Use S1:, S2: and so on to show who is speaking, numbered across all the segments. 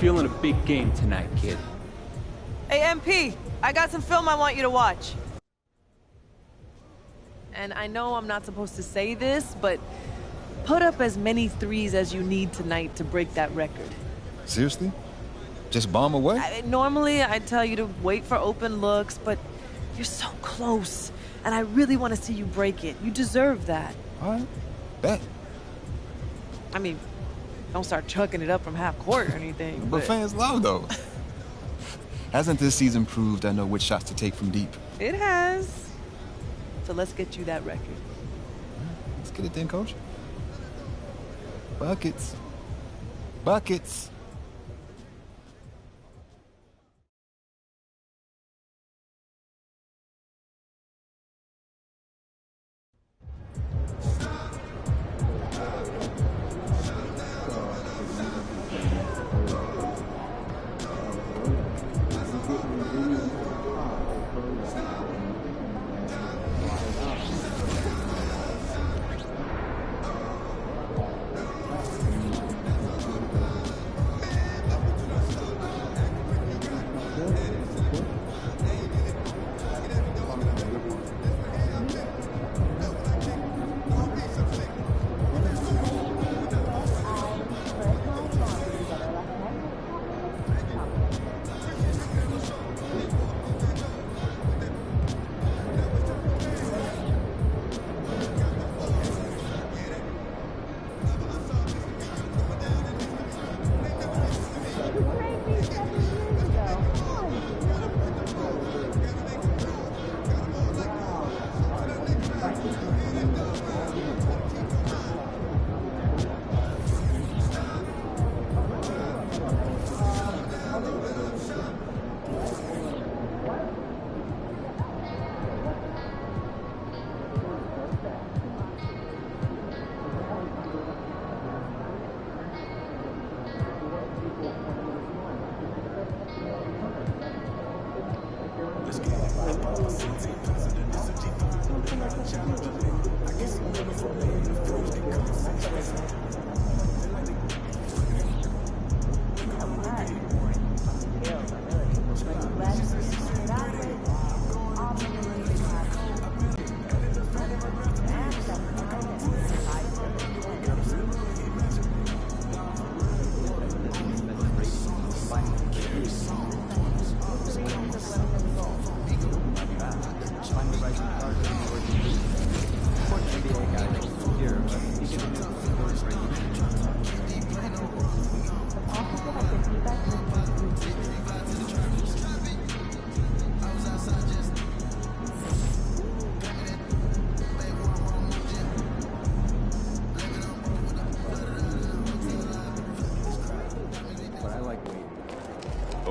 S1: feeling a big game tonight, kid.
S2: Hey, MP, I got some film I want you to watch. And I know I'm not supposed to say this, but put up as many threes as you need tonight to break that record.
S3: Seriously? Just bomb away?
S2: Normally, I'd tell you to wait for open looks, but you're so close. And I really want to see you break it. You deserve that.
S3: All right. Bet.
S2: I mean, don't start chucking it up from half court or anything.
S3: But fans love those. Hasn't this season proved I know which shots to take from deep?
S2: It has. So let's get you that record.
S3: Let's get it then, coach. Buckets. Buckets.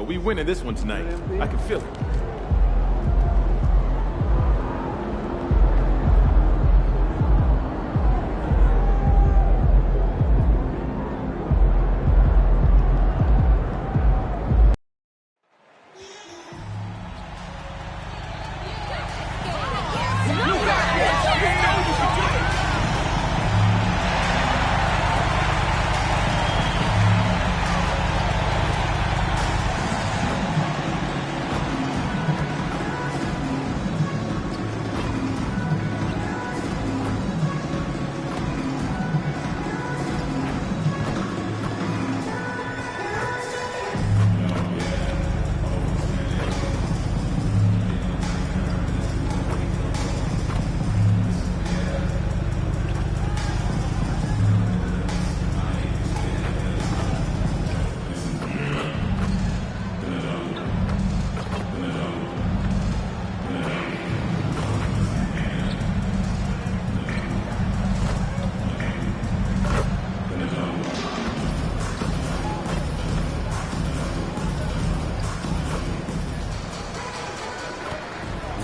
S4: We winning this one tonight. I can feel it.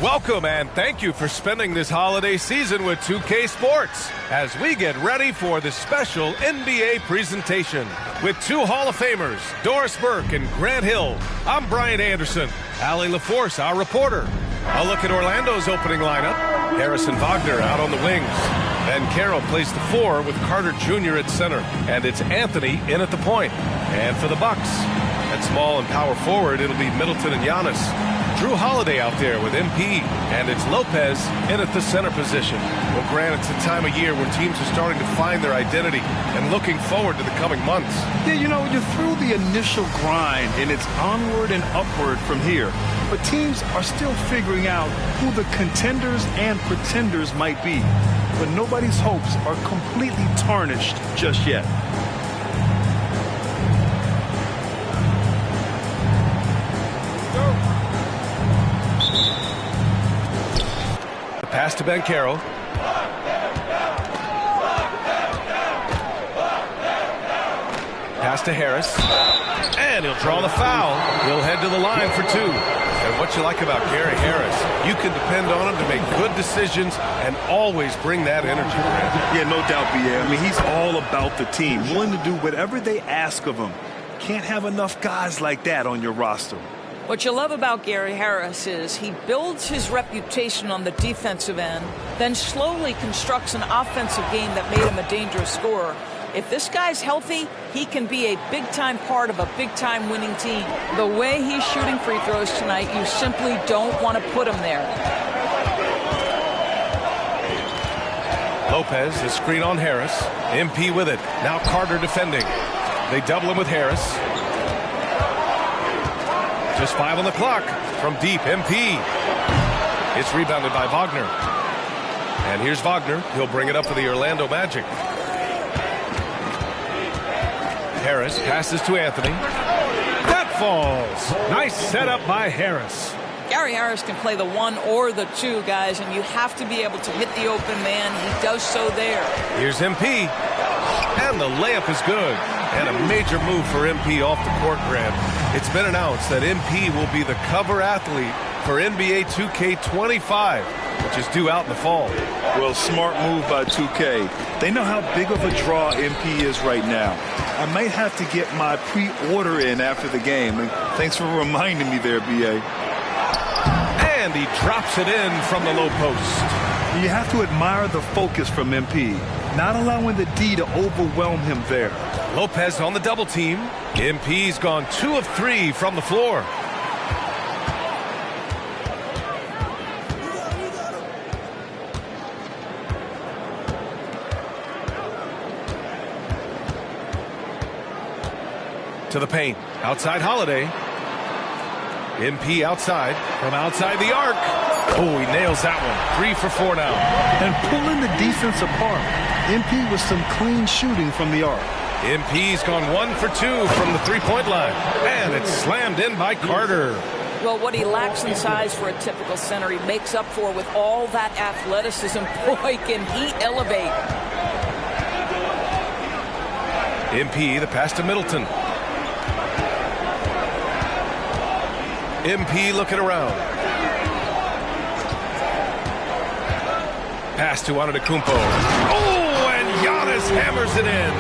S5: Welcome and thank you for spending this holiday season with 2K Sports as we get ready for the special NBA presentation. With two Hall of Famers, Doris Burke and Grant Hill, I'm Brian Anderson. Allie LaForce, our reporter. A look at Orlando's opening lineup. Harrison Wagner out on the wings. Ben Carroll plays the 4 with Carter Jr. at center. And it's Anthony in at the point. And for the Bucks, At small and power forward, it'll be Middleton and Giannis. Drew Holiday out there with MP, and it's Lopez in at the center position. Well, Grant, it's the time of year where teams are starting to find their identity and looking forward to the coming months.
S6: Yeah, you know, you're through the initial grind, and it's onward and upward from here. But teams are still figuring out who the contenders and pretenders might be. But nobody's hopes are completely tarnished just yet.
S5: Pass to Banchero. Pass to Harris. And he'll draw the foul. He'll head to the line for two. And what you like about Gary Harris, you can depend on him to make good decisions and always bring that energy, Grant.
S6: Yeah, no doubt, B.A. I mean, he's all about the team, willing to do whatever they ask of him. Can't have enough guys like that on your roster.
S7: What you love about Gary Harris is he builds his reputation on the defensive end, then slowly constructs an offensive game that made him a dangerous scorer. If this guy's healthy, he can be a big-time part of a big-time winning team. The way he's shooting free throws tonight, you simply don't want to put him there.
S5: Lopez, the screen on Harris. MP with it. Now Carter defending. They double him with Harris. Just 5 on the clock. From deep, MP. It's rebounded by Wagner. And here's Wagner. He'll bring it up for the Orlando Magic. Harris passes to Anthony. That falls. Nice setup by Harris.
S7: Gary Harris can play the 1 or the 2, guys, and you have to be able to hit the open man. He does so there.
S5: Here's MP. And the layup is good. And a major move for MP off the court, Grant. It's been announced that MP will be the cover athlete for NBA 2K25, which is due out in the fall.
S6: Well, smart move by 2K. They know how big of a draw MP is right now. I might have to get my pre-order in after the game. And thanks for reminding me there, B.A.
S5: And he drops it in from the low post.
S6: You have to admire the focus from MP, not allowing the D to overwhelm him there.
S5: Lopez on the double team. MP's gone 2 of 3 from the floor. To the paint. Outside Holiday. MP outside. From outside the arc. Oh, he nails that one. 3 for 4 now.
S6: And pulling the defense apart. MP with some clean shooting from the arc.
S5: MP's gone 1 for 2 from the three-point line. And it's slammed in by Carter.
S7: Well, what he lacks in size for a typical center, he makes up for with all that athleticism. Boy, can he elevate.
S5: MP, the pass to Middleton. MP looking around. Pass to Antetokounmpo. Oh, and Giannis hammers it in.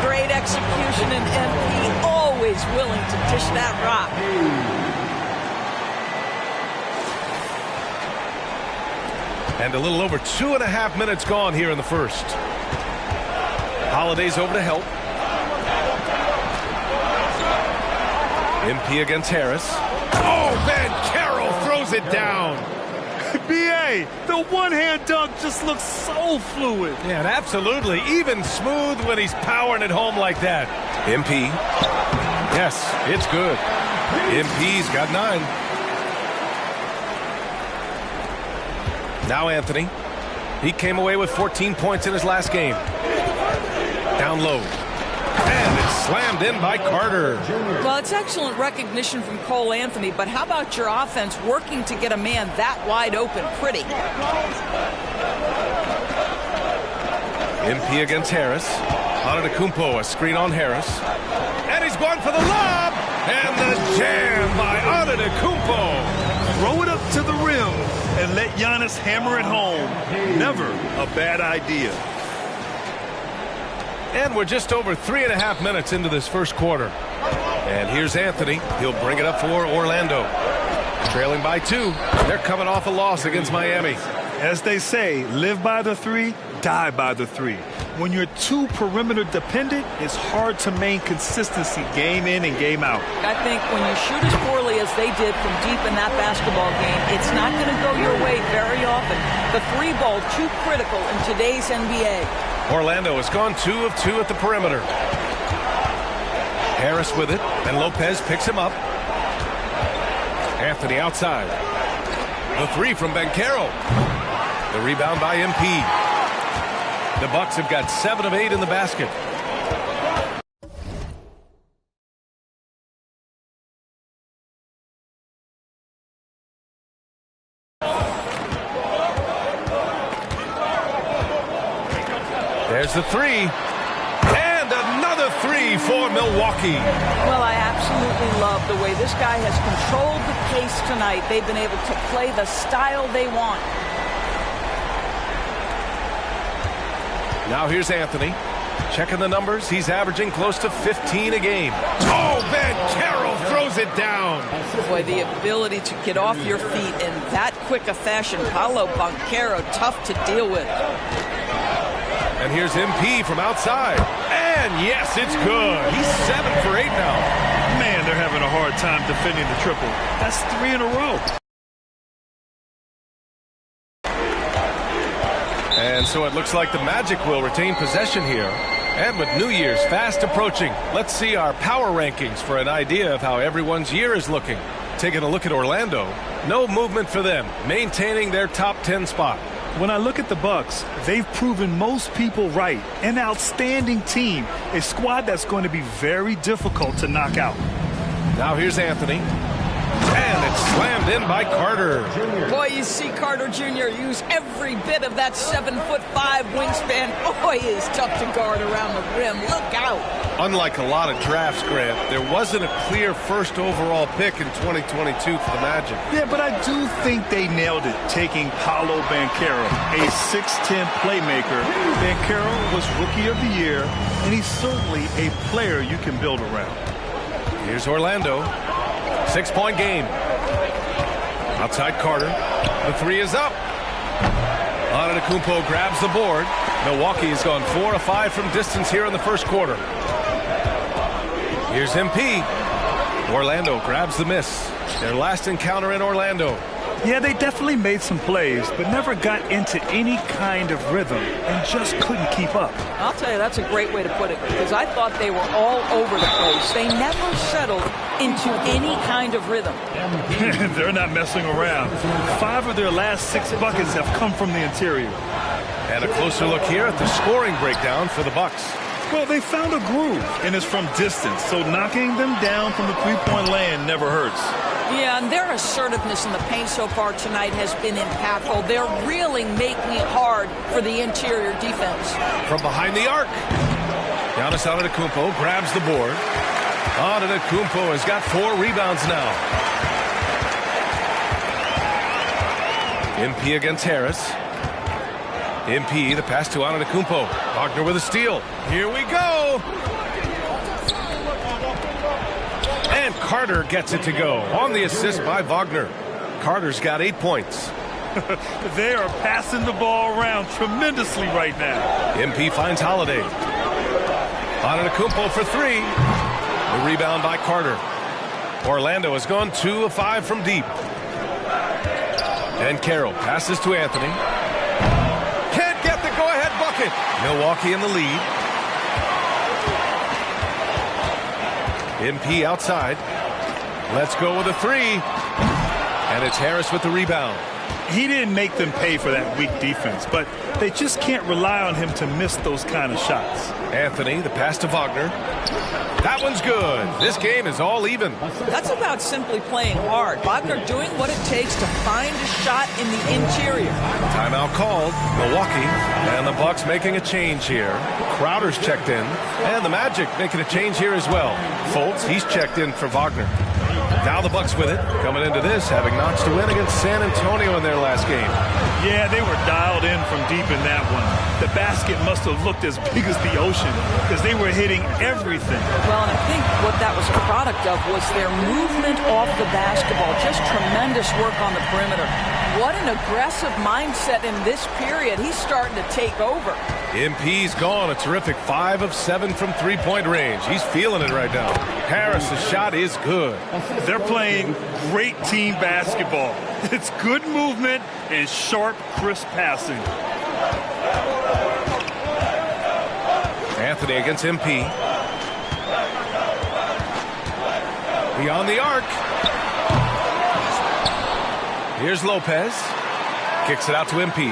S7: Great execution, and MP always willing to dish that rock.
S5: And a little over 2.5 minutes gone here in the first. Holiday's over to help. MP against Harris. Oh, Banchero throws it down.
S6: B.A., the one-hand dunk just looks so fluid.
S5: Yeah, and absolutely. Even smooth when he's powering it home like that. MP. Yes, it's good. MP's got 9. Now Anthony. He came away with 14 points in his last game. Down low. And it's slammed in by Carter.
S7: Well, it's excellent recognition from Cole Anthony, but how about your offense working to get a man that wide open? Pretty.
S5: MP against Harris. Antetokounmpo, a screen on Harris. And he's going for the lob. And the jam by Antetokounmpo.
S6: Throw it up to the rim and let Giannis hammer it home. Never a bad idea.
S5: And we're just over 3.5 minutes into this first quarter. And here's Anthony. He'll bring it up for Orlando. Trailing by 2. They're coming off a loss against Miami.
S6: As they say, live by the 3, die by the 3. When you're too perimeter dependent, it's hard to maintain consistency game in and game out.
S7: I think when you shoot as poorly as they did from deep in that basketball game, it's not going to go your way very often. The three ball too critical in today's NBA.
S5: Orlando has gone 2 of 2 at the perimeter. Harris with it, and Lopez picks him up. Anthony outside. The three from Banchero. The rebound by MP. The Bucks have got 7 of 8 in the basket. There's the three. And another three for Milwaukee.
S7: Well, I absolutely love the way this guy has controlled the pace tonight. They've been able to play the style they want.
S5: Now here's Anthony. Checking the numbers. He's averaging close to 15 a game. Oh, Banchero throws it down.
S7: Boy, the ability to get off your feet in that quick a fashion. Paolo Banchero, tough to deal with.
S5: And here's MP from outside. And yes, it's good. He's 7 for 8 now.
S6: Man, they're having a hard time defending the triple. That's 3 in a row.
S5: And so it looks like the Magic will retain possession here. And with New Year's fast approaching, let's see our power rankings for an idea of how everyone's year is looking. Taking a look at Orlando, no movement for them, maintaining their top 10 spot.
S6: When I look at the Bucks, they've proven most people right. An outstanding team, a squad that's going to be very difficult to knock out.
S5: Now here's Anthony. And it's slammed in by Carter.
S7: Boy, you see Carter Jr. use every bit of that 7'5" wingspan. Boy, he is tough to guard around the rim. Look out.
S5: Unlike a lot of drafts, Grant, there wasn't a clear first overall pick in 2022 for the Magic.
S6: Yeah, but I do think they nailed it, taking Paolo Banchero, a 6'10" playmaker. Banchero was Rookie of the Year, and he's certainly a player you can build around.
S5: Here's Orlando. 6-point game. Outside Carter. The three is up. Antetokounmpo grabs the board. Milwaukee has gone 4 of 5 from distance here in the first quarter. Here's MP. Orlando grabs the miss. Their last encounter in Orlando.
S6: Yeah, they definitely made some plays, but never got into any kind of rhythm and just couldn't keep up.
S7: I'll tell you, that's a great way to put it, because I thought they were all over the place. They never settled into any kind of rhythm.
S6: They're not messing around. 5 of their last 6 buckets have come from the interior.
S5: And a closer look here at the scoring breakdown for the Bucks.
S6: Well, they found a groove, and it's from distance, so knocking them down from the three-point land never hurts.
S7: Yeah, and their assertiveness in the paint so far tonight has been impactful. They're really making it hard for the interior defense.
S5: From behind the arc, Giannis Antetokounmpo grabs the board. Antetokounmpo has got 4 rebounds now. MP against Harris. MP, the pass to Antetokounmpo. Wagner with a steal. Here we go. And Carter gets it to go on the assist by Wagner. Carter's got 8 points.
S6: They are passing the ball around tremendously right now.
S5: MP finds Holiday. Antetokounmpo for 3. The rebound by Carter. Orlando has gone 2 of 5 from deep. And Carroll passes to Anthony. Can't get the go-ahead bucket. Milwaukee in the lead. MP outside. Let's go with a 3. And it's Harris with the rebound.
S6: He didn't make them pay for that weak defense, but they just can't rely on him to miss those kind of shots.
S5: Anthony, the pass to Wagner. That one's good. This game is all even.
S7: That's about simply playing hard. Wagner doing what it takes to find a shot in the interior.
S5: Timeout called. Milwaukee and the Bucks making a change here. Crowder's checked in, and the Magic making a change here as well. Fultz, he's checked in for Wagner. Now the Bucks with it, coming into this, having notched a win against San Antonio in their last game.
S6: Yeah, they were dialed in from deep in that one. The basket must have looked as big as the ocean because they were hitting everything.
S7: Well, and I think what that was a product of was their movement off the basketball. Just tremendous work on the perimeter. What an aggressive mindset in this period. He's starting to take over.
S5: MP's gone a terrific 5 of 7 from three-point range. He's feeling it right now. Harris's shot is good.
S6: They're playing great team basketball. It's good movement and sharp, crisp passing.
S5: Anthony against MP. Beyond the arc. Here's Lopez. Kicks it out to MP.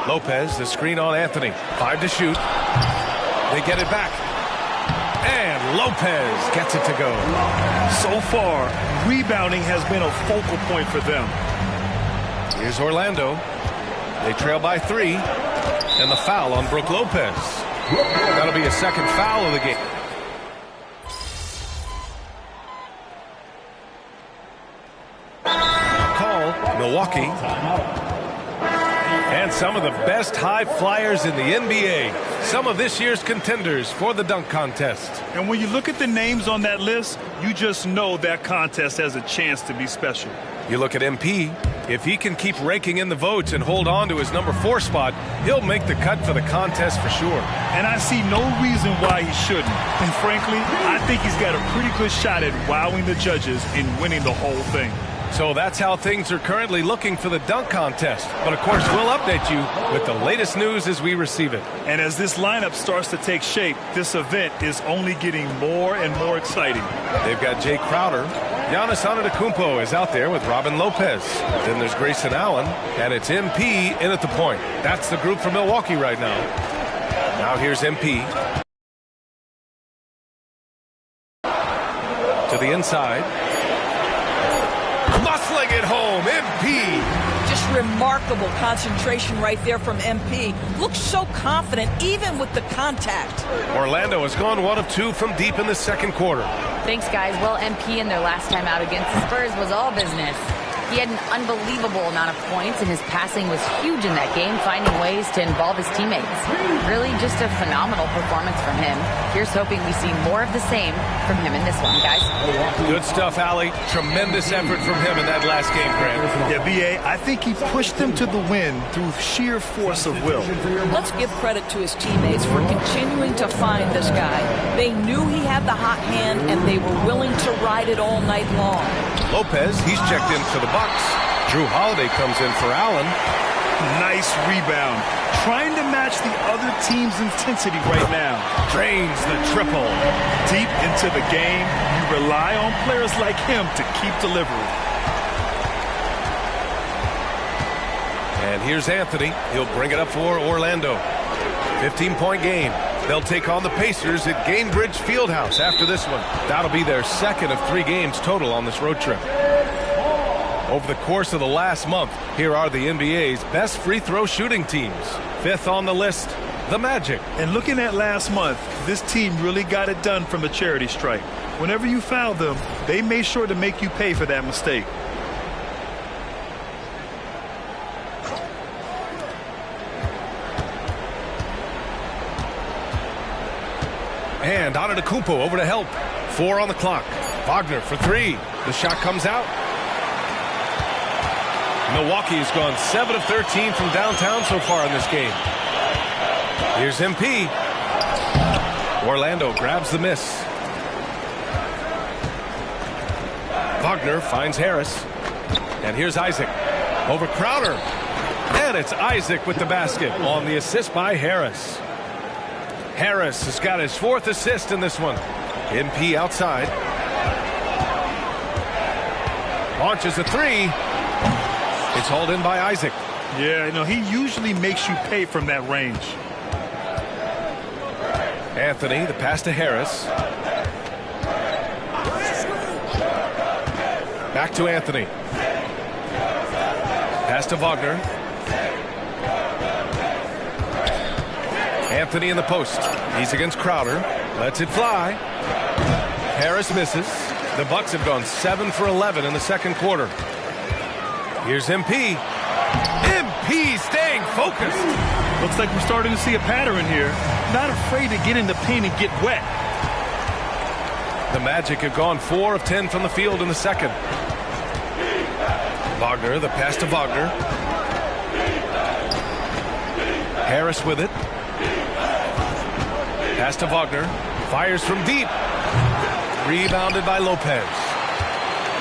S5: Lopez, the screen on Anthony. 5 to shoot. They get it back. And Lopez gets it to go.
S6: So far, rebounding has been a focal point for them.
S5: Here's Orlando. They trail by 3. And the foul on Brook Lopez. That'll be a second foul of the game. Call Milwaukee. And some of the best high flyers in the NBA. Some of this year's contenders for the dunk contest.
S6: And when you look at the names on that list, you just know that contest has a chance to be special.
S5: You look at MP. If he can keep raking in the votes and hold on to his number 4 spot, he'll make the cut for the contest for sure.
S6: And I see no reason why he shouldn't. And frankly, I think he's got a pretty good shot at wowing the judges and winning the whole thing.
S5: So that's how things are currently looking for the dunk contest. But of course, we'll update you with the latest news as we receive it.
S6: And as this lineup starts to take shape, this event is only getting more and more exciting.
S5: They've got Jay Crowder. Giannis Antetokounmpo is out there with Robin Lopez. Then there's Grayson Allen, and it's MP in at the point. That's the group for Milwaukee right now. Now here's MP. To the inside. Muscling it home, MP.
S7: Just remarkable concentration right there from MP. Looks so confident even with the contact.
S5: Orlando has gone 1 of 2 from deep in the second quarter.
S8: Thanks, guys. Well, MP in their last time out against the Spurs was all business. He had an unbelievable amount of points, and his passing was huge in that game, finding ways to involve his teammates. Really just a phenomenal performance from him. Here's hoping we see more of the same from him in this one, guys.
S5: Good stuff, Allie. Tremendous effort from him in that last game, Grant.
S6: Yeah, B.A., I think he pushed them to the win through sheer force of will.
S7: Let's give credit to his teammates for continuing to find this guy. They knew he had the hot hand, and they were willing to ride it all night long.
S5: Lopez, he's checked in for the Bucks. Drew Holiday comes in for Allen.
S6: Nice rebound. Trying to match the other team's intensity right now.
S5: Drains the triple.
S6: Deep into the game, you rely on players like him to keep delivering.
S5: And here's Anthony. He'll bring it up for Orlando. 15-point game. They'll take on the Pacers at Gainbridge Fieldhouse after this one. That'll be their second of 3 games total on this road trip. Over the course of the last month, here are the NBA's best free throw shooting teams. 5th on the list, the Magic.
S6: And looking at last month, this team really got it done from a charity stripe. Whenever you fouled them, they made sure to make you pay for that mistake.
S5: And Antetokounmpo over to help. 4 on the clock. Wagner for 3. The shot comes out. Milwaukee has gone 7 of 13 from downtown so far in this game. Here's MP. Orlando grabs the miss. Wagner finds Harris. And here's Isaac. Over Crowder. And it's Isaac with the basket on the assist by Harris. Harris has got his 4th assist in this one. MP outside. Launches a 3. It's hauled in by Isaac.
S6: Yeah, you know, he usually makes you pay from that range.
S5: Anthony, the pass to Harris. Back to Anthony. Pass to Wagner. Anthony in the post. He's against Crowder. Lets it fly. Harris misses. The Bucks have gone 7 for 11 in the second quarter. Here's MP. MP staying focused.
S6: Looks like we're starting to see a pattern here. Not afraid to get in the paint and get wet.
S5: The Magic have gone 4 of 10 from the field in the second. Wagner, the pass to Wagner. Harris with it. Pass to Wagner. Fires from deep. Rebounded by Lopez.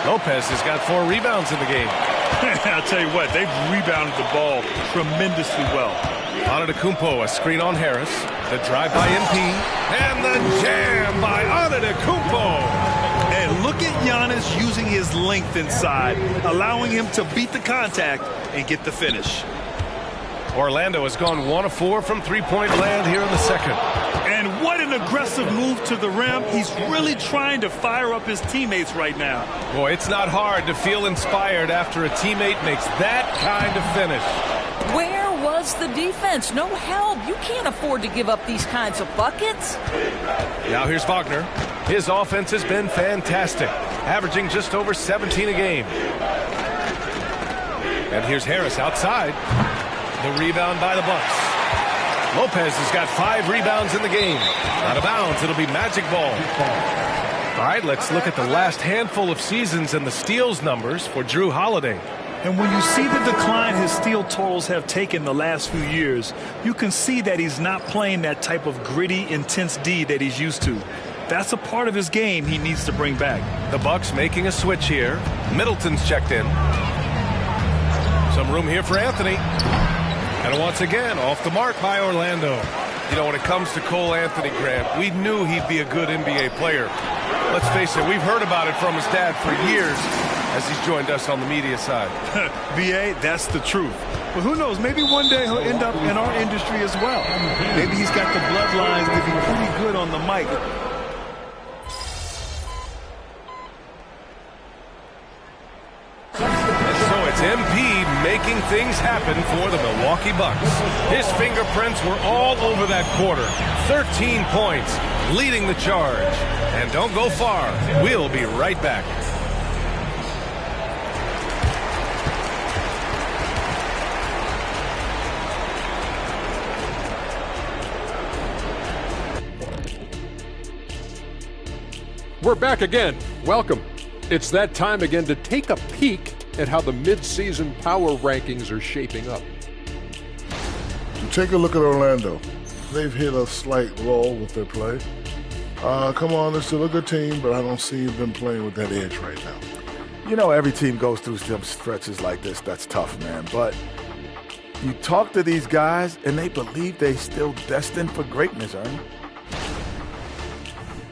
S5: Lopez has got 4 rebounds in the game.
S6: I'll tell you what, they've rebounded the ball tremendously well.
S5: Antetokounmpo, a screen on Harris. The drive by MP. And the jam by Antetokounmpo.
S6: And look at Giannis using his length inside, allowing him to beat the contact and get the finish.
S5: Orlando has gone 1 of 4 from three-point land here in the second.
S6: And what an aggressive move to the rim. He's really trying to fire up his teammates right now.
S5: Boy, it's not hard to feel inspired after a teammate makes that kind of finish.
S7: Where was the defense? No help. You can't afford to give up these kinds of buckets.
S5: Now here's Wagner. His offense has been fantastic, averaging just over 17 a game. And here's Harris outside. The rebound by the Bucks. Lopez has got 5 rebounds in the game. Out of bounds, it'll be magic ball. All right, let's look at the last handful of seasons and the steals numbers for Jrue Holiday.
S6: And when you see the decline his steal totals have taken the last few years, you can see that he's not playing that type of gritty, intense D that he's used to. That's a part of his game he needs to bring back.
S5: The Bucks making a switch here. Middleton's checked in. Some room here for Anthony. And once again, off the mark by Orlando. You know, when it comes to Cole Anthony, Grant, we knew he'd be a good NBA player. Let's face it, we've heard about it from his dad for years as he's joined us on the media side.
S6: B.A., that's the truth. But who knows, maybe one day he'll end up in our industry as well. Maybe he's got the bloodlines to be pretty good on the mic.
S5: MP making things happen for the Milwaukee Bucks. His fingerprints were all over that quarter. 13 points, leading the charge. And don't go far. We'll be right back.
S9: We're back again. Welcome. It's that time again to take a peek at how the mid-season power rankings are shaping up.
S10: Take a look at Orlando. They've hit a slight lull with their play. Come on, they're still a good team, but I don't see them playing with that edge right now.
S11: You know, every team goes through some stretches like this. That's tough, man. But you talk to these guys, and they believe they're still destined for greatness, Ernie.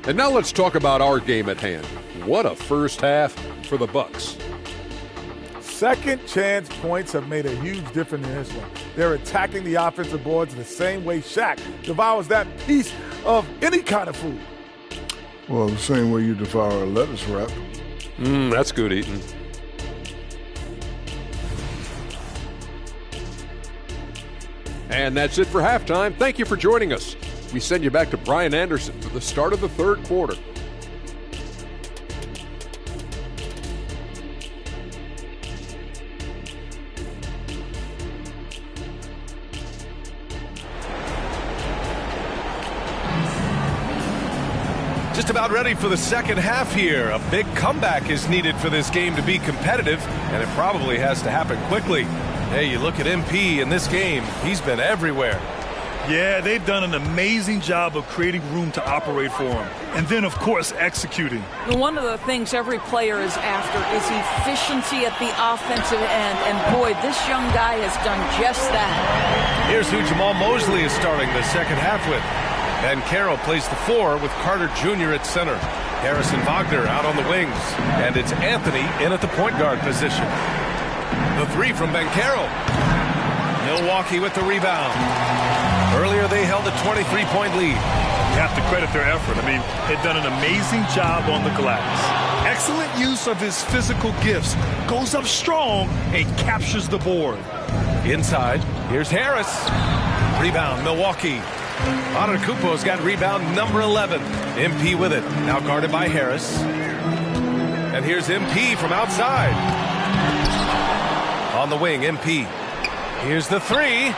S9: And now let's talk about our game at hand. What a first half for the Bucks.
S11: Second chance points have made a huge difference in this one. They're attacking the offensive boards the same way Shaq devours that piece of any kind of food.
S10: Well, the same way you devour a lettuce wrap.
S9: That's good eating. And that's it for halftime. Thank you for joining us. We send you back to Brian Anderson for the start of the third quarter.
S5: Just about ready for the second half here. A big comeback is needed for this game to be competitive, and it probably has to happen quickly. Hey, you look at MP in this game, he's been everywhere.
S6: Yeah, they've done an amazing job of creating room to operate for him. And then, of course, executing.
S7: One of the things every player is after is efficiency at the offensive end. And, boy, this young guy has done just that.
S5: Here's who Jamal Mosley is starting the second half with. Ben Carroll plays the 4 with Carter Jr. at center. Harrison Wagner out on the wings. And it's Anthony in at the point guard position. The 3 from Ben Carroll. Milwaukee with the rebound. Earlier they held a 23-point lead.
S6: You have to credit their effort. I mean, they've done an amazing job on the glass. Excellent use of his physical gifts. Goes up strong and captures the board.
S5: Inside, here's Harris. Rebound, Milwaukee. Antetokounmpo's got rebound number 11. MP with it. Now guarded by Harris. And here's MP from outside. On the wing, MP. Here's the 3.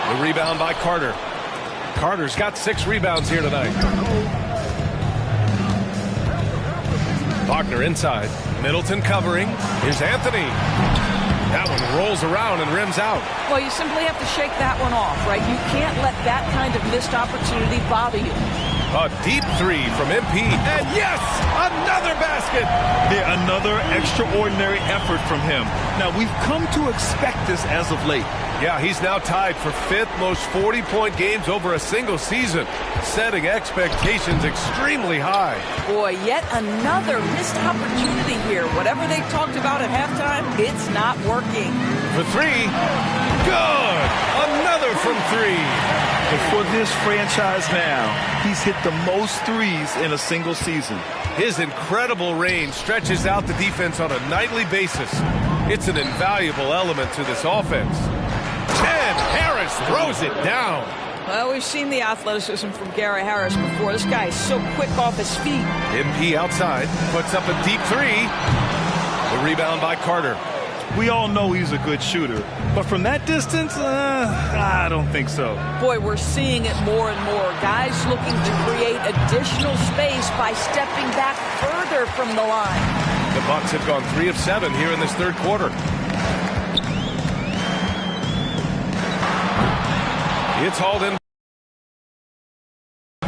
S5: The rebound by Carter. Carter's got 6 rebounds here tonight. Wagner inside. Middleton covering. Here's Anthony. That one rolls around and rims out.
S7: Well, you simply have to shake that one off, right? You can't let that kind of missed opportunity bother you.
S5: A deep three from MP. And yes, another basket.
S6: Yeah, another extraordinary effort from him. Now, we've come to expect this as of late.
S5: Yeah, he's now tied for 5th most 40-point games over a single season, setting expectations extremely high.
S7: Boy, yet another missed opportunity here. Whatever they talked about at halftime, it's not working.
S5: For three, good. Another from three.
S6: And for this franchise now, he's hit the most threes in a single season.
S5: His incredible range stretches out the defense on a nightly basis. It's an invaluable element to this offense. And Harris throws it down.
S7: Well, we've seen the athleticism from Gary Harris before. This guy is so quick off his feet.
S5: MP outside, puts up a deep three. The rebound by Carter.
S6: We all know he's a good shooter, but from that distance, I don't think so.
S7: Boy, we're seeing it more and more. Guys looking to create additional space by stepping back further from the line.
S5: The Bucks have gone 3 of 7 here in this third quarter. It's hauled in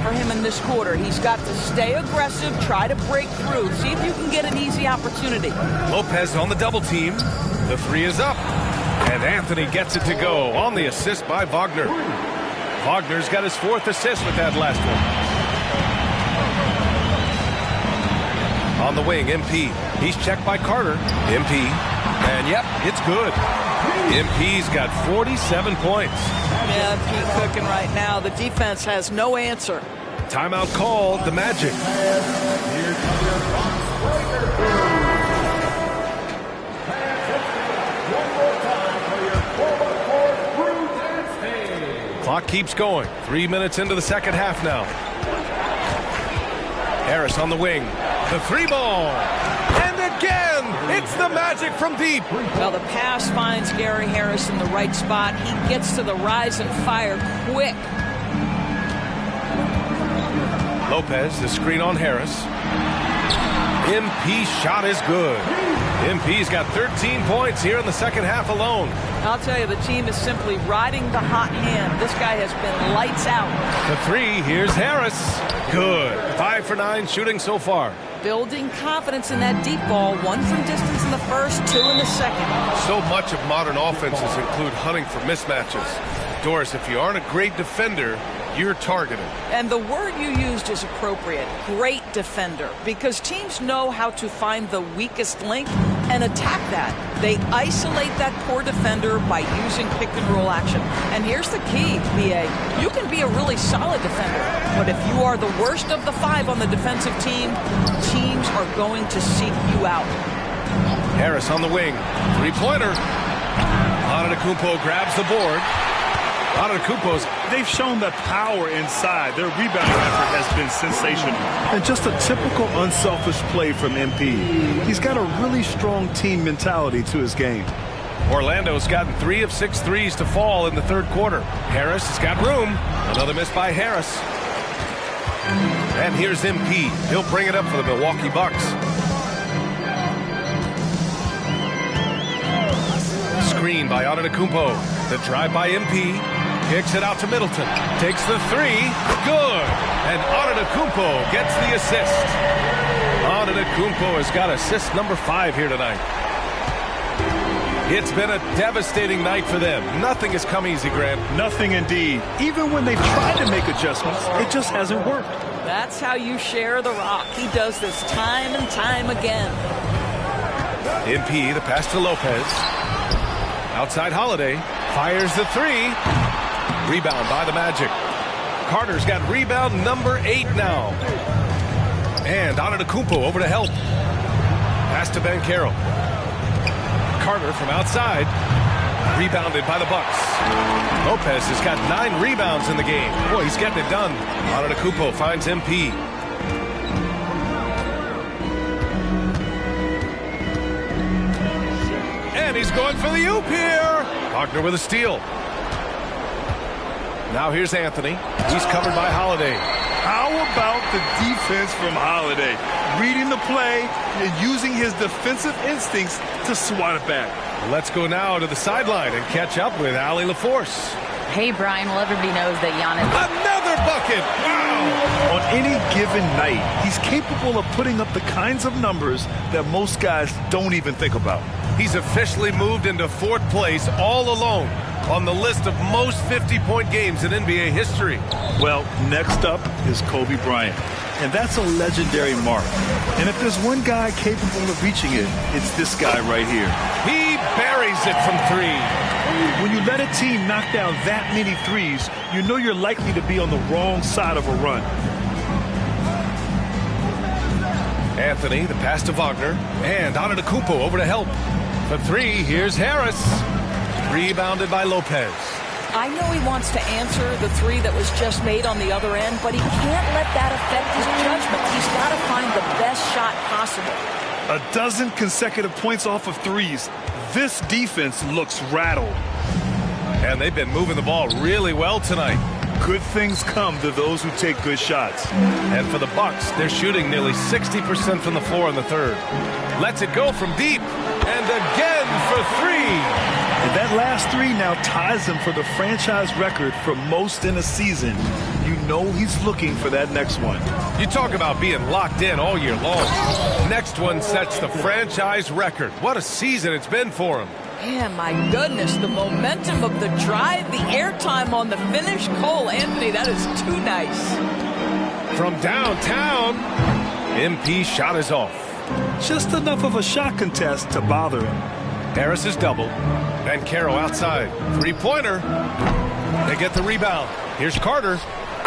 S7: for him in this quarter. He's got to stay aggressive, try to break through, see if you can get an easy opportunity.
S5: Lopez on the double team. The three is up. And Anthony gets it to go on the assist by Wagner. Wagner's got his 4th assist with that last one. On the wing, MP. He's checked by Carter. MP. And yep, it's good. MP's got 47 points.
S7: Yeah, MP cooking right now. The defense has no answer.
S5: Timeout called, the Magic. Clock keeps going. 3 minutes into the second half now. Harris on the wing. The three ball. And again, it's the Magic from deep.
S7: Well, the pass finds Gary Harris in the right spot. He gets to the rise and fire quick.
S5: Lopez, the screen on Harris. MP shot is good. MP's got 13 points here in the second half alone.
S7: I'll tell you, the team is simply riding the hot hand. This guy has been lights out.
S5: The three, here's Harris. Good. 5 for 9 shooting so far.
S7: Building confidence in that deep ball. 1 from distance in the first, 2 in the second.
S5: So much of modern offenses include hunting for mismatches. Doris, if you aren't a great defender, you're targeted.
S7: And the word you used is appropriate. Great defender. Because teams know how to find the weakest link and attack that. They isolate that poor defender by using pick and roll action. And here's the key, BA. You can be a really solid defender, but if you are the worst of the 5 on the defensive team, teams are going to seek you out.
S5: Harris on the wing. Three-pointer. Antetokounmpo grabs the board. Antetokounmpo's.
S6: They've shown that power inside. Their rebounding effort has been sensational. And just a typical unselfish play from MP. He's got a really strong team mentality to his game.
S5: Orlando's gotten 3 of 6 threes to fall in the third quarter. Harris has got room. Another miss by Harris. And here's MP. He'll bring it up for the Milwaukee Bucks. Screen by Antetokounmpo. The drive by MP. Kicks it out to Middleton. Takes the three. Good. And Antetokounmpo gets the assist. Antetokounmpo has got assist number 5 here tonight. It's been a devastating night for them. Nothing has come easy, Grant.
S6: Nothing indeed. Even when they've tried to make adjustments, it just hasn't worked.
S7: That's how you share the rock. He does this time and time again.
S5: MP, the pass to Lopez. Outside Holiday. Fires the three. Rebound by the Magic. Carter's got rebound number 8 now. And Antetokounmpo over to help. Pass to Banchero. Carter from outside. Rebounded by the Bucks. Lopez has got 9 rebounds in the game. Boy, he's getting it done. Antetokounmpo finds MP. And he's going for the oop here. Wagner with a steal. Now here's Anthony. He's covered by Holiday.
S6: How about the defense from Holiday? Reading the play and using his defensive instincts to swat it back.
S5: Let's go now to the sideline and catch up with Allie LaForce.
S8: Hey, Brian. Well, everybody knows that Giannis...
S5: Another bucket! Wow!
S6: On any given night, he's capable of putting up the kinds of numbers that most guys don't even think about.
S5: He's officially moved into 4th place all alone on the list of most 50-point games in NBA history.
S6: Well, next up is Kobe Bryant, and that's a legendary mark. And if there's one guy capable of reaching it, it's this guy right here.
S5: He buries it from 3.
S6: When you let a team knock down that many threes, you know you're likely to be on the wrong side of a run.
S5: Anthony, the pass to Wagner, and Antetokounmpo over to help. For 3, here's Harris. Rebounded by Lopez.
S7: I know he wants to answer the 3 that was just made on the other end, but he can't let that affect his judgment. He's got to find the best shot possible.
S6: 12 consecutive points off of threes. This defense looks rattled.
S5: And they've been moving the ball really well tonight.
S6: Good things come to those who take good shots.
S5: And for the Bucks, they're shooting nearly 60% from the floor in the 3rd. Lets it go from deep. And again for 3.
S6: And that last 3 now ties him for the franchise record for most in a season. You know he's looking for that next one.
S5: You talk about being locked in all year long. Next one sets the franchise record. What a season it's been for him.
S7: Yeah, my goodness, the momentum of the drive, the airtime on the finish. Cole Anthony, that is too nice.
S5: From downtown, MP shot is off.
S6: Just enough of a shot contest to bother him.
S5: Harris is doubled. Banchero outside. 3-pointer. They get the rebound. Here's Carter.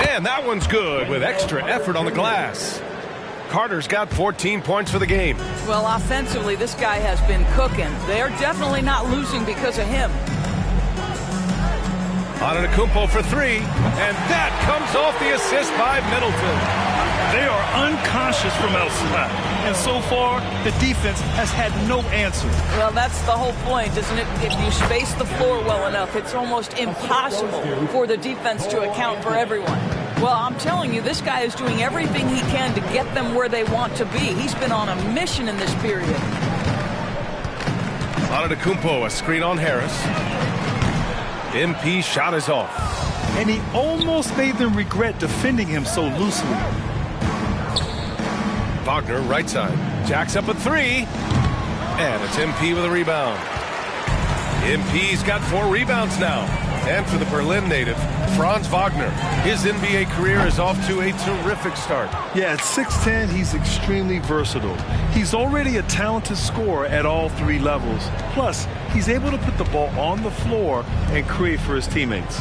S5: And that one's good with extra effort on the glass. Carter's got 14 points for the game.
S7: Well, offensively, this guy has been cooking. They're definitely not losing because of him.
S5: Antetokounmpo for 3. And that comes off the assist by Middleton.
S6: They are unconscious from outside. And so far, the defense has had no answer.
S7: Well, that's the whole point, isn't it? If you space the floor well enough, it's almost impossible for the defense to account for everyone. Well, I'm telling you, this guy is doing everything he can to get them where they want to be. He's been on a mission in this period.
S5: Antetokounmpo, a screen on Harris. MP shot is off.
S6: And he almost made them regret defending him so loosely.
S5: Wagner, right side. Jacks up a 3. And it's MP with a rebound. MP's got 4 rebounds now. And for the Berlin native, Franz Wagner. His NBA career is off to a terrific start.
S6: Yeah, at 6'10", he's extremely versatile. He's already a talented scorer at all 3 levels. Plus, he's able to put the ball on the floor and create for his teammates.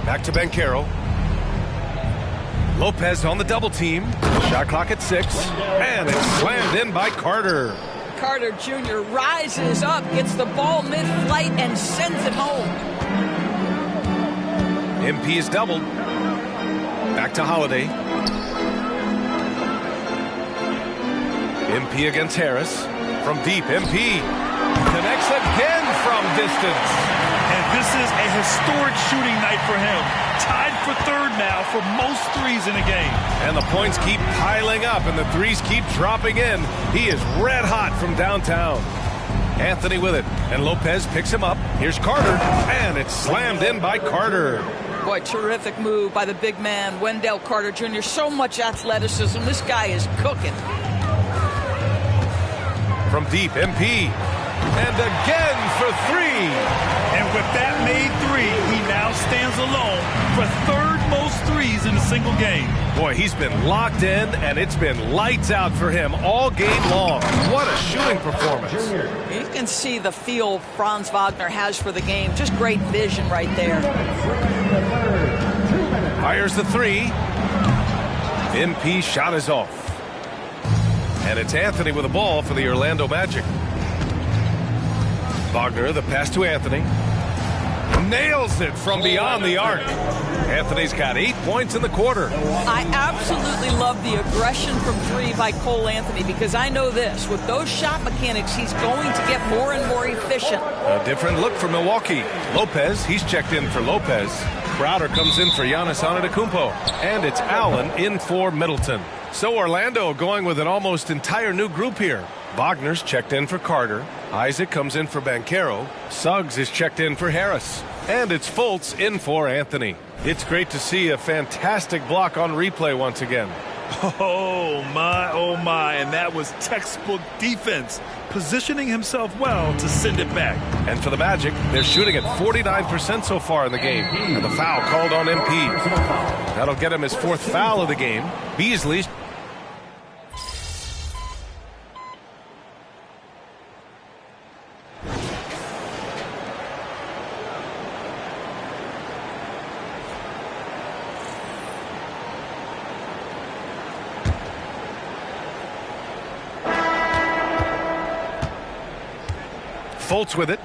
S5: Back to Banchero. Lopez on the double team. Shot clock at 6. And it's slammed in by Carter.
S7: Carter Jr. rises up, gets the ball mid-flight, and sends it home.
S5: MP is doubled. Back to Holiday. MP against Harris. From deep, MP connects again from distance.
S6: And this is a historic shooting night for him. Tied for 3rd now for most threes in a game.
S5: And the points keep piling up and the threes keep dropping in. He is red hot from downtown. Anthony with it. And Lopez picks him up. Here's Carter. And it's slammed in by Carter.
S7: Boy, terrific move by the big man, Wendell Carter Jr. So much athleticism. This guy is cooking.
S5: From deep, MP. And again for 3.
S6: And with that made 3, he now stands alone for 3rd most threes in a single game.
S5: Boy, he's been locked in, and it's been lights out for him all game long. What a shooting performance.
S7: You can see the feel Franz Wagner has for the game. Just great vision right there.
S5: Fires the 3. MP shot is off. And it's Anthony with the ball for the Orlando Magic. Wagner, the pass to Anthony. Nails it from beyond the arc. Anthony's got 8 points in the quarter.
S7: I absolutely love the aggression from 3 by Cole Anthony because I know this. With those shot mechanics, he's going to get more and more efficient.
S5: A different look for Milwaukee. Lopez, he's checked in for Lopez. Crowder comes in for Giannis Antetokounmpo. And it's Allen in for Middleton. So Orlando going with an almost entire new group here. Wagner's checked in for Carter. Isaac comes in for Banchero. Suggs is checked in for Harris. And it's Fultz in for Anthony. It's great to see a fantastic block on replay once again.
S6: Oh my, and that was textbook defense, positioning himself well to send it back.
S5: And for the Magic, they're shooting at 49% so far in the game. And the foul called on MP. That'll get him his 4th foul of the game. Beasley's Fultz with it.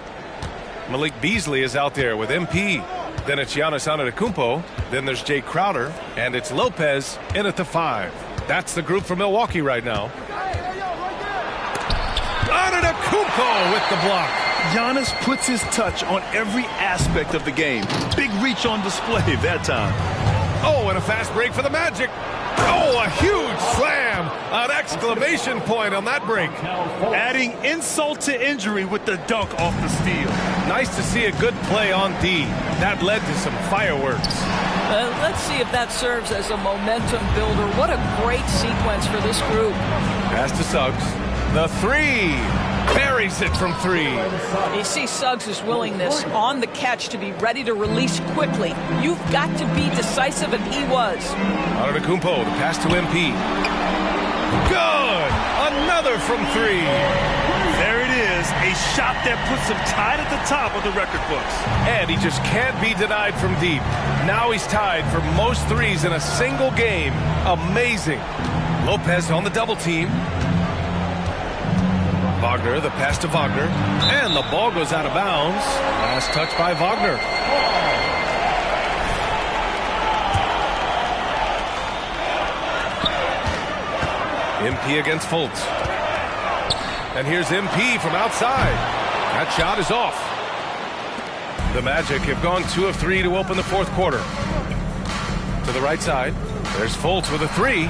S5: Malik Beasley is out there with MP. Then it's Giannis Antetokounmpo. Then there's Jay Crowder. And it's Lopez in at the 5. That's the group for Milwaukee right now. Antetokounmpo with the block.
S6: Giannis puts his touch on every aspect of the game. Big reach on display that time.
S5: Oh, and a fast break for the Magic. Oh, a huge slam. An exclamation point on that break.
S6: Adding insult to injury with the dunk off the steal.
S5: Nice to see a good play on D. That led to some fireworks.
S7: Let's see if that serves as a momentum builder. What a great sequence for this group.
S5: Pass to Suggs. The 3. Buries it from 3.
S7: You see Suggs' willingness on the catch to be ready to release quickly. You've got to be decisive, and he was.
S5: Antetokounmpo, the pass to MP. Good! Another from 3.
S6: There it is, a shot that puts him tied at the top of the record books.
S5: And he just can't be denied from deep. Now he's tied for most threes in a single game. Amazing. Lopez on the double team. Wagner, the pass to Wagner, and the ball goes out of bounds. Last touch by Wagner. MP against Fultz. And here's MP from outside. That shot is off. The Magic have gone 2 of 3 to open the 4th quarter. To the right side, there's Fultz with a 3.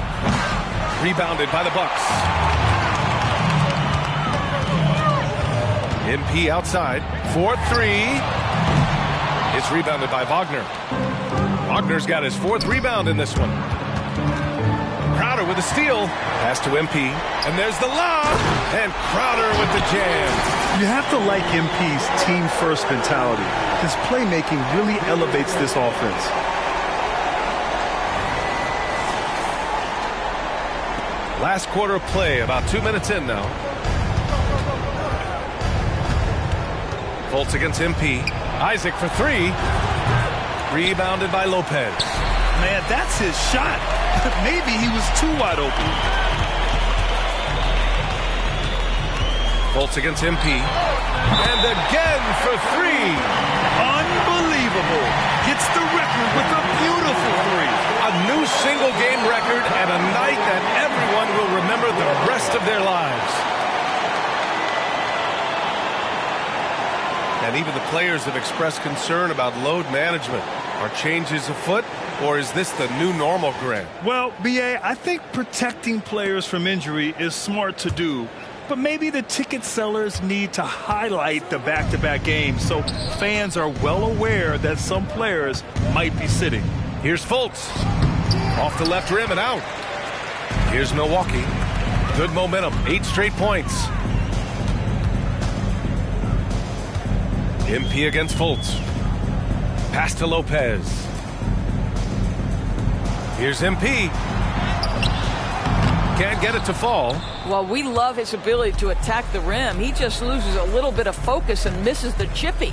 S5: Rebounded by the Bucks. MP outside for 3. It's rebounded by Wagner. Wagner's got his 4th rebound in this one. Crowder with a steal. Pass to MP. And there's the lob. And Crowder with the jam.
S6: You have to like MP's team-first mentality. His playmaking really elevates this offense.
S5: Last quarter of play, about 2 minutes in now. Fultz against MP. Isaac for 3. Rebounded by Lopez.
S6: Man, that's his shot. Maybe he was too wide open.
S5: Fultz against MP. And again for 3.
S6: Unbelievable. Gets the record with a beautiful 3.
S5: A new single game record and a night that everyone will remember the rest of their lives. And even the players have expressed concern about load management. Are changes afoot, or is this the new normal, Grant?
S6: Well, B.A., I think protecting players from injury is smart to do. But maybe the ticket sellers need to highlight the back-to-back games so fans are well aware that some players might be sitting.
S5: Here's Fultz. Off the left rim and out. Here's Milwaukee. Good momentum. 8 straight points. MP against Fultz. Pass to Lopez. Here's MP. Can't get it to fall.
S7: Well, we love his ability to attack the rim. He just loses a little bit of focus and misses the chippy.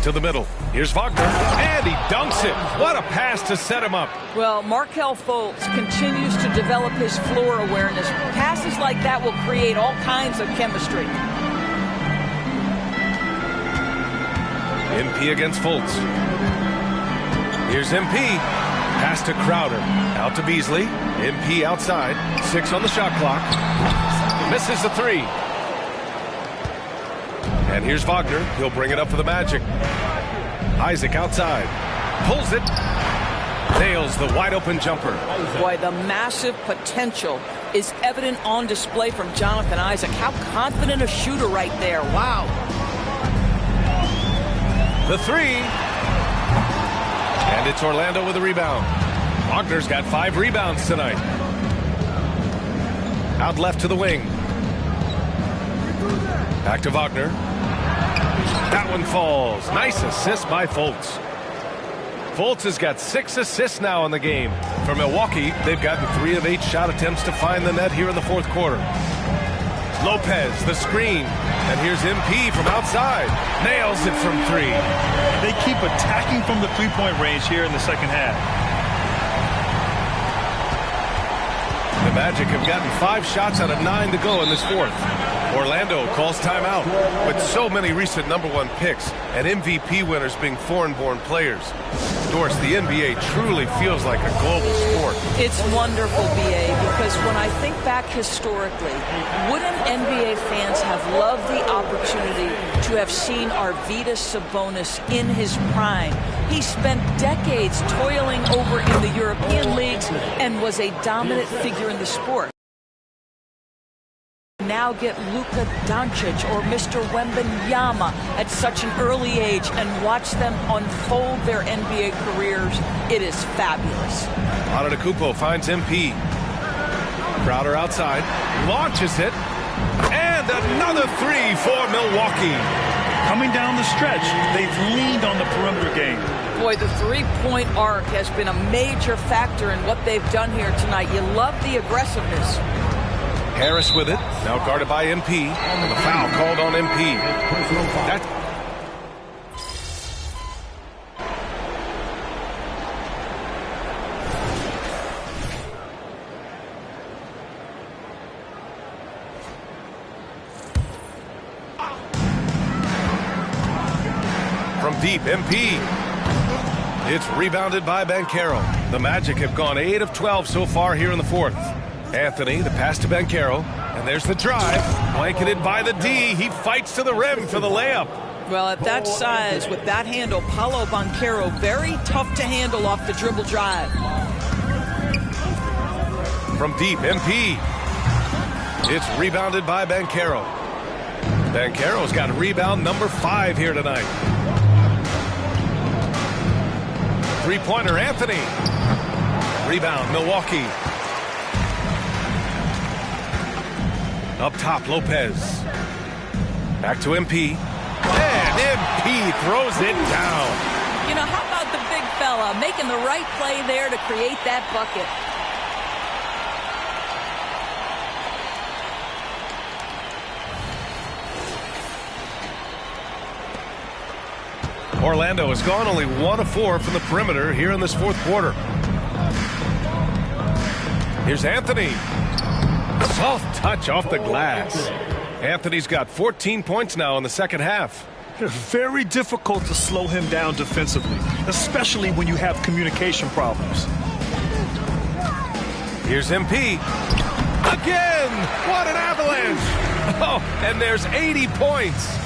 S5: To the middle. Here's Wagner. And he dunks it. What a pass to set him up.
S7: Well, Markelle Fultz continues to develop his floor awareness. Passes like that will create all kinds of chemistry.
S5: MP against Fultz. Here's MP. Pass to Crowder. Out to Beasley. MP outside. 6 on the shot clock. Misses the 3. And here's Wagner. He'll bring it up for the Magic. Isaac outside. Pulls it. Nails the wide-open jumper.
S7: Boy, the massive potential is evident on display from Jonathan Isaac. How confident a shooter right there. Wow.
S5: The three. And it's Orlando with a rebound. Wagner's got 5 rebounds tonight. Out left to the wing. Back to Wagner. That one falls. Nice assist by Fultz. Fultz has got 6 assists now in the game. For Milwaukee, they've gotten 3 of 8 shot attempts to find the net here in the fourth quarter. Lopez, the screen. And here's MP from outside. Nails it from 3.
S6: They keep attacking from the three-point range here in the second half.
S5: The Magic have gotten 5 shots out of 9 to go in this fourth. Orlando calls timeout. With so many recent #1 picks and MVP winners being foreign-born players, Doris, the NBA truly feels like a global sport.
S7: It's wonderful, BA, because when I think back historically, wouldn't NBA fans have loved the opportunity to have seen Arvydas Sabonis in his prime? He spent decades toiling over in the European leagues and was a dominant figure in the sport. Now get Luka Doncic or Mr. Wembanyama at such an early age and watch them unfold their NBA careers. It is fabulous.
S5: Antetokounmpo finds MP. Crowder outside, launches it, and another 3 for Milwaukee.
S6: Coming down the stretch, they've leaned on the perimeter game.
S7: Boy, the three-point arc has been a major factor in what they've done here tonight. You love the aggressiveness.
S5: Harris with it, now guarded by MP, and the foul called on MP. From deep, MP. It's rebounded by Banchero. The Magic have gone 8 of 12 so far here in the fourth. Anthony, the pass to Banchero, and there's the drive. Blanketed by the D. He fights to the rim for the layup.
S7: Well, at that size, with that handle, Paolo Banchero, very tough to handle off the dribble drive.
S5: From deep, MP. It's rebounded by Banchero. Banchero's got rebound number 5 here tonight. Three-pointer, Anthony. Rebound, Milwaukee. Up top, Lopez. Back to MP. And MP throws it down.
S7: You know, how about the big fella making the right play there to create that bucket?
S5: Orlando has gone only 1 of 4 from the perimeter here in this fourth quarter. Here's Anthony. Soft touch off the glass. Anthony's got 14 points now in the second half.
S6: Very difficult to slow him down defensively, especially when you have communication problems.
S5: Here's MP. Again! What an avalanche! Oh, and there's 80 points.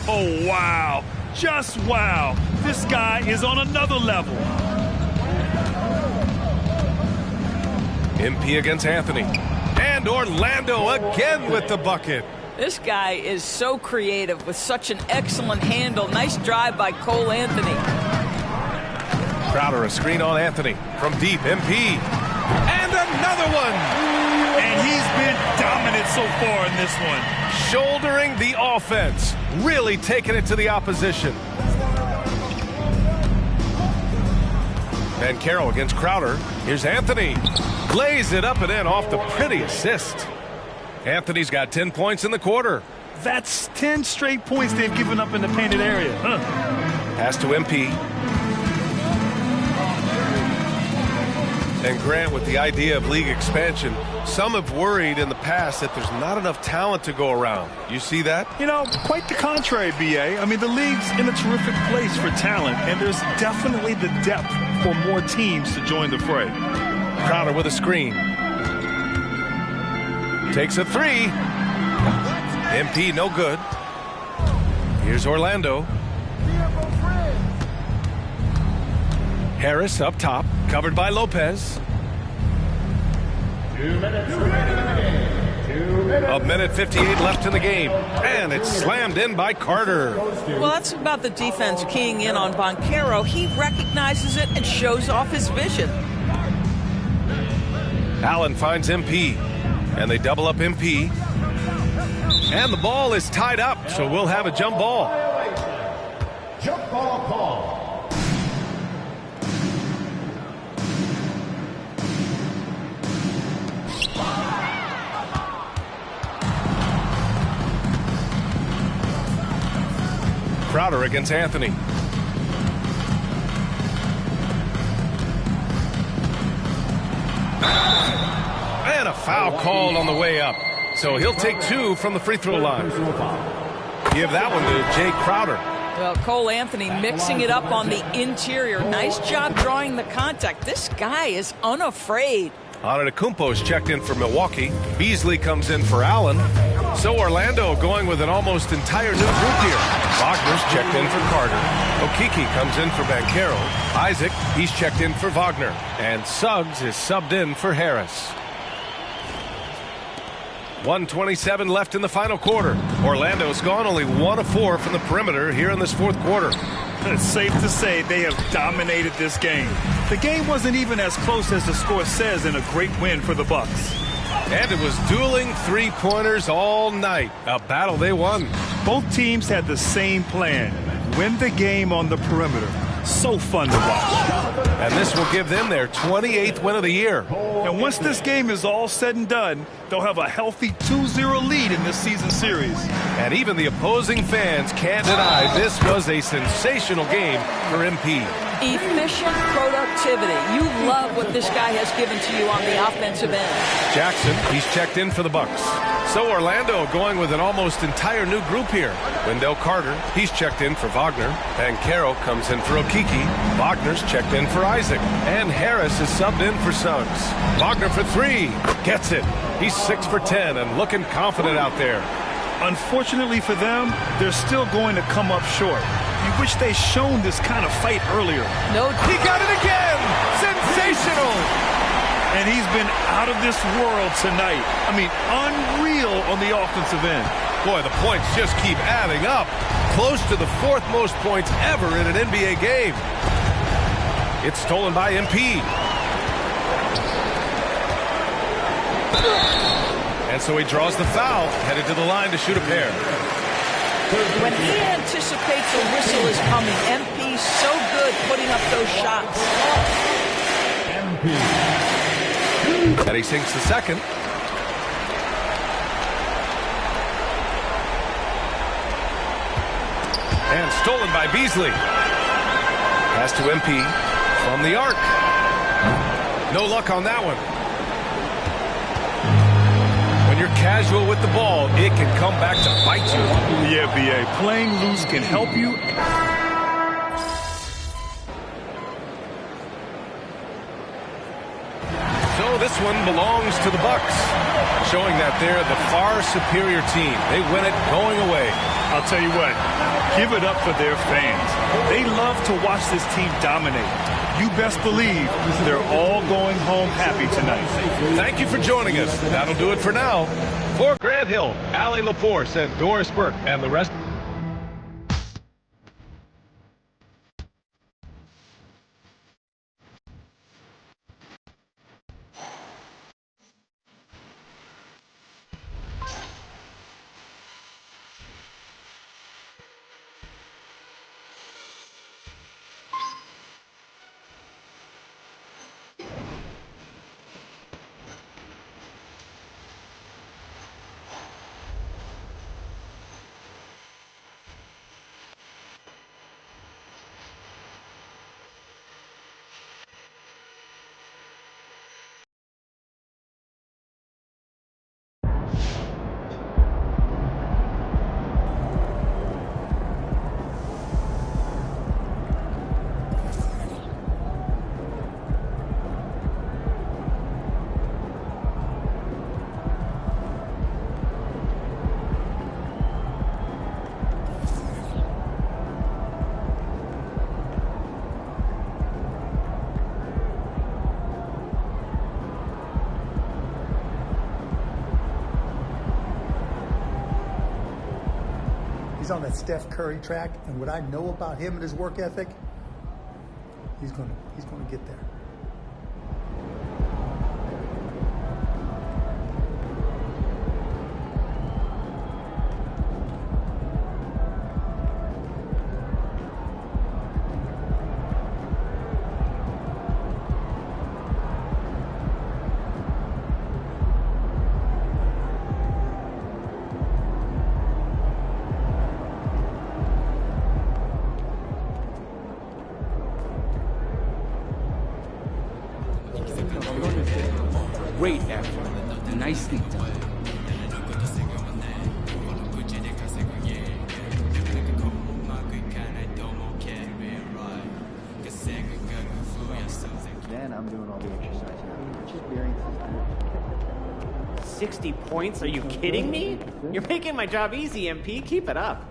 S6: Oh, wow. Just wow. This guy is on another level.
S5: MP against Anthony. And Orlando again with the bucket.
S7: This guy is so creative with such an excellent handle. Nice drive by Cole Anthony.
S5: Crowder, a screen on Anthony. From deep, MP. And another one!
S6: And he's been dominant so far in this one.
S5: Shouldering the offense. Really taking it to the opposition. Banchero against Crowder. Here's Anthony. Lays it up and in off the pretty assist. Anthony's got 10 points in the quarter.
S6: That's 10 straight points they've given up in the painted area.
S5: Pass to MP. And Grant, with the idea of league expansion, some have worried in the past that there's not enough talent to go around. You see that?
S6: You know, quite the contrary, BA. I mean, the league's in a terrific place for talent, and there's definitely the depth for more teams to join the fray.
S5: Crowder with a screen. Takes a 3. MP no good. Here's Orlando. Harris up top, covered by Lopez.
S12: 2 minutes remaining in the game. 2 minutes.
S5: A minute 58 left in the game, and it's slammed in by Carter.
S7: Well, that's about the defense keying in on MyCareer. He recognizes it and shows off his vision.
S5: Allen finds MP, and they double up MP. And the ball is tied up, so we'll have a jump ball.
S12: Jump ball call.
S5: Crowder against Anthony. And a foul called on the way up. So he'll take 2 from the free throw line. Give that one to Jay Crowder.
S7: Well, Cole Anthony mixing it up on the interior. Nice job drawing the contact. This guy is unafraid.
S5: Antetokounmpo's checked in for Milwaukee. Beasley comes in for Allen. So Orlando going with an almost entire new group here. Wagner's checked in for Carter. Okeke comes in for Banchero. Isaac, he's checked in for Wagner. And Suggs is subbed in for Harris. 1:27 left in the final quarter. Orlando's gone only 1 of 4 from the perimeter here in this fourth quarter.
S6: It's safe to say they have dominated this game. The game wasn't even as close as the score says in a great win for the Bucks.
S5: And it was dueling three-pointers all night. A battle they won.
S6: Both teams had the same plan. Win the game on the perimeter. So fun to watch.
S5: And this will give them their 28th win of the year.
S6: And once this game is all said and done, they'll have a healthy 2-0 lead in this season series.
S5: And even the opposing fans can't deny this was a sensational game for MP.
S7: Efficient productivity. You love what this guy has given to you on the offensive end.
S5: Jackson, he's checked in for the Bucks. So Orlando going with an almost entire new group here. Wendell Carter, he's checked in for Wagner. Banchero comes in for Okeke. Wagner's checked in for Isaac. And Harris is subbed in for Suggs. Wagner for 3. Gets it. He's 6 for 10 and looking confident out there.
S6: Unfortunately for them, they're still going to come up short. You wish they'd shown this kind of fight earlier.
S7: No,
S5: he got it again! Sensational!
S6: And he's been out of this world tonight. I mean, unreal on the offensive end.
S5: Boy, the points just keep adding up. Close to the 4th most points ever in an NBA game. It's stolen by MP. And so he draws the foul, headed to the line to shoot a pair.
S7: When he anticipates a whistle is coming, MP's so good putting up those shots.
S5: And he sinks the second. And stolen by Beasley. Pass to MP from the arc. No luck on that one. When you're casual with the ball, it can come back to bite you.
S6: Yeah, B.A. Playing loose can help you.
S5: So this one belongs to the Bucks, showing that they're the far superior team. They win it going away.
S6: I'll tell you what, give it up for their fans. They love to watch this team dominate. You best believe they're all going home happy tonight.
S5: Thank you for joining us. That'll do it for now. For Grant Hill, Allie LaForce, and Doris Burke, and the rest.
S13: He's on that Steph Curry track, and what I know about him and his work ethic, he's gonna get there.
S1: Great effort. Nicely done.
S14: Then I'm doing all the exercise now.
S15: 60 points? Are you kidding me? You're making my job easy, MP. Keep it up.